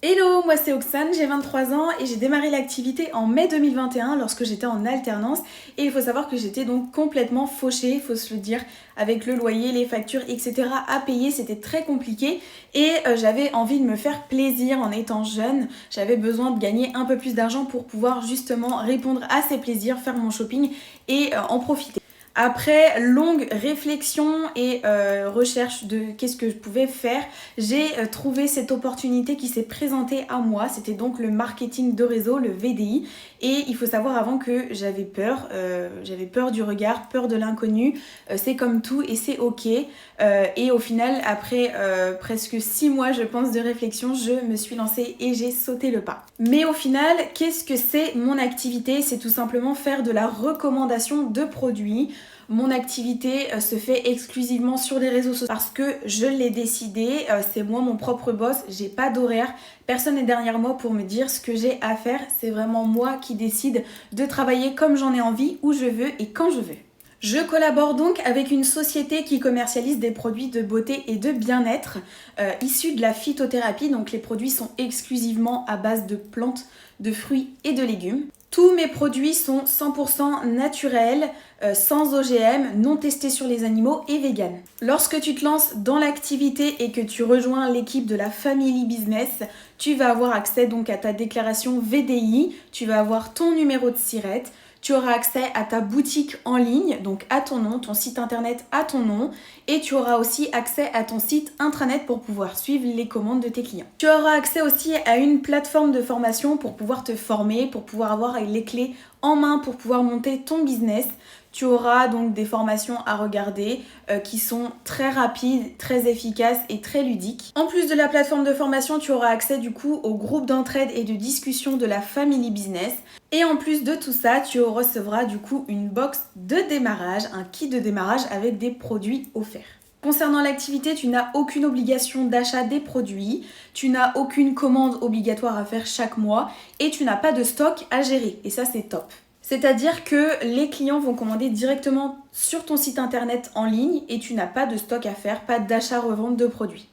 Hello, moi c'est Oxane, j'ai 23 ans et j'ai démarré l'activité en mai 2021 lorsque j'étais en alternance et il faut savoir que j'étais donc complètement fauchée, il faut se le dire, avec le loyer, les factures, etc. à payer, c'était très compliqué et j'avais envie de me faire plaisir en étant jeune, j'avais besoin de gagner un peu plus d'argent pour pouvoir justement répondre à ces plaisirs, faire mon shopping et en profiter. Après longue réflexion et recherche de qu'est-ce que je pouvais faire, j'ai trouvé cette opportunité qui s'est présentée à moi. C'était donc le marketing de réseau, le VDI. Et il faut savoir avant que j'avais peur du regard, peur de l'inconnu. C'est comme tout et c'est ok. Et au final, après presque 6 mois, je pense, de réflexion, je me suis lancée et j'ai sauté le pas. Mais au final, qu'est-ce que c'est mon activité? C'est tout simplement faire de la recommandation de produits. Mon activité se fait exclusivement sur les réseaux sociaux parce que je l'ai décidé, c'est moi mon propre boss, j'ai pas d'horaire, personne n'est derrière moi pour me dire ce que j'ai à faire, c'est vraiment moi qui décide de travailler comme j'en ai envie, où je veux et quand je veux. Je collabore donc avec une société qui commercialise des produits de beauté et de bien-être issus de la phytothérapie, donc les produits sont exclusivement à base de plantes, de fruits et de légumes. Tous mes produits sont 100% naturels, sans OGM, non testés sur les animaux et vegan. Lorsque tu te lances dans l'activité et que tu rejoins l'équipe de la Family Business, tu vas avoir accès donc à ta déclaration VDI, tu vas avoir ton numéro de SIRET, tu auras accès à ta boutique en ligne, donc à ton nom, ton site internet à ton nom, et tu auras aussi accès à ton site intranet pour pouvoir suivre les commandes de tes clients. Tu auras accès aussi à une plateforme de formation pour pouvoir te former, pour pouvoir avoir les clés en main pour pouvoir monter ton business. Tu auras donc des formations à regarder qui sont très rapides, très efficaces et très ludiques. En plus de la plateforme de formation, tu auras accès du coup au groupe d'entraide et de discussion de la Family Business. Et en plus de tout ça, tu recevras du coup une box de démarrage, un kit de démarrage avec des produits offerts. Concernant l'activité, tu n'as aucune obligation d'achat des produits, tu n'as aucune commande obligatoire à faire chaque mois et tu n'as pas de stock à gérer. Et ça, c'est top. C'est-à-dire que les clients vont commander directement sur ton site internet en ligne et tu n'as pas de stock à faire, pas d'achat-revente de produits.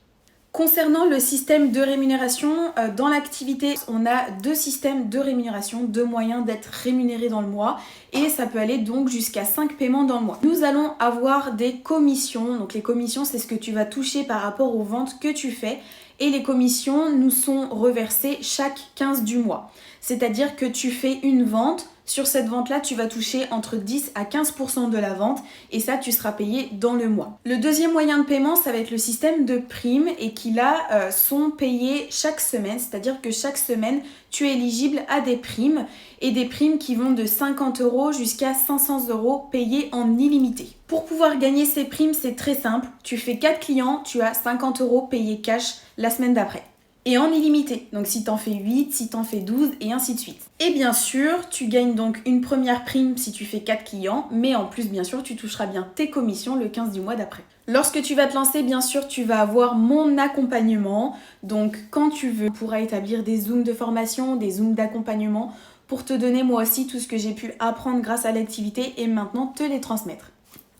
Concernant le système de rémunération, dans l'activité, on a deux systèmes de rémunération, deux moyens d'être rémunéré dans le mois et ça peut aller donc jusqu'à 5 paiements dans le mois. Nous allons avoir des commissions, donc les commissions c'est ce que tu vas toucher par rapport aux ventes que tu fais et les commissions nous sont reversées chaque 15 du mois. C'est-à-dire que tu fais une vente, sur cette vente-là, tu vas toucher entre 10 à 15% de la vente et ça, tu seras payé dans le mois. Le deuxième moyen de paiement, ça va être le système de primes et qui là sont payés chaque semaine, c'est-à-dire que chaque semaine, tu es éligible à des primes et des primes qui vont de 50 € jusqu'à 500 € payés en illimité. Pour pouvoir gagner ces primes, c'est très simple. Tu fais 4 clients, tu as 50 € payés cash la semaine d'après. Et en illimité. Donc si t'en fais 8, si t'en fais 12 et ainsi de suite. Et bien sûr, tu gagnes donc une première prime si tu fais 4 clients, mais en plus bien sûr, tu toucheras bien tes commissions le 15 du mois d'après. Lorsque tu vas te lancer, bien sûr, tu vas avoir mon accompagnement. Donc quand tu veux, tu pourras établir des zooms de formation, des zooms d'accompagnement pour te donner moi aussi tout ce que j'ai pu apprendre grâce à l'activité et maintenant te les transmettre.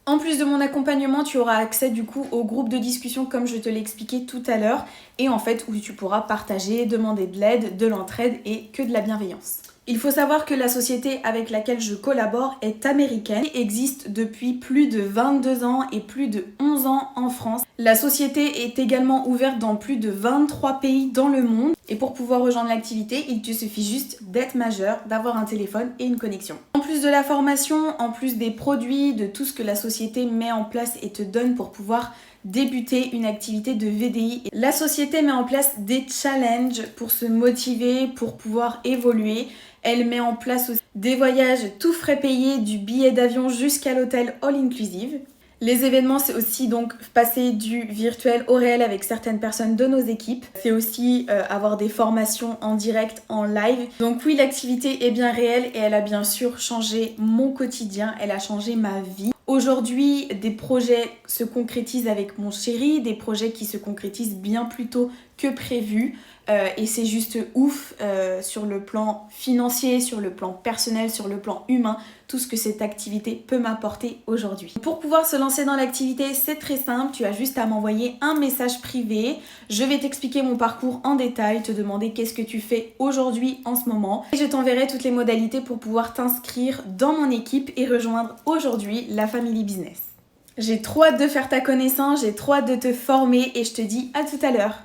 En plus de mon accompagnement, tu auras accès du coup au groupe de discussion comme je te l'ai expliqué tout à l'heure et en fait où tu pourras partager, demander de l'aide, de l'entraide et que de la bienveillance. Il faut savoir que la société avec laquelle je collabore est américaine et existe depuis plus de 22 ans et plus de 11 ans en France. La société est également ouverte dans plus de 23 pays dans le monde et pour pouvoir rejoindre l'activité, il te suffit juste d'être majeur, d'avoir un téléphone et une connexion. En plus de la formation, en plus des produits, de tout ce que la société met en place et te donne pour pouvoir débuter une activité de VDI. La société met en place des challenges pour se motiver, pour pouvoir évoluer. Elle met en place aussi des voyages tout frais payés, du billet d'avion jusqu'à l'hôtel all inclusive. Les événements, c'est aussi donc passer du virtuel au réel avec certaines personnes de nos équipes. C'est aussi avoir des formations en direct, en live. Donc oui, l'activité est bien réelle et elle a bien sûr changé mon quotidien, elle a changé ma vie. Aujourd'hui, des projets se concrétisent avec mon chéri, des projets qui se concrétisent bien plus tôt que prévu. et c'est juste ouf sur le plan financier, sur le plan personnel, sur le plan humain, tout ce que cette activité peut m'apporter aujourd'hui. Pour pouvoir se lancer dans l'activité, c'est très simple, tu as juste à m'envoyer un message privé. Je vais t'expliquer mon parcours en détail, te demander qu'est-ce que tu fais aujourd'hui en ce moment. Et je t'enverrai toutes les modalités pour pouvoir t'inscrire dans mon équipe et rejoindre aujourd'hui la Family Business. J'ai trop hâte de faire ta connaissance, j'ai trop hâte de te former et je te dis à tout à l'heure.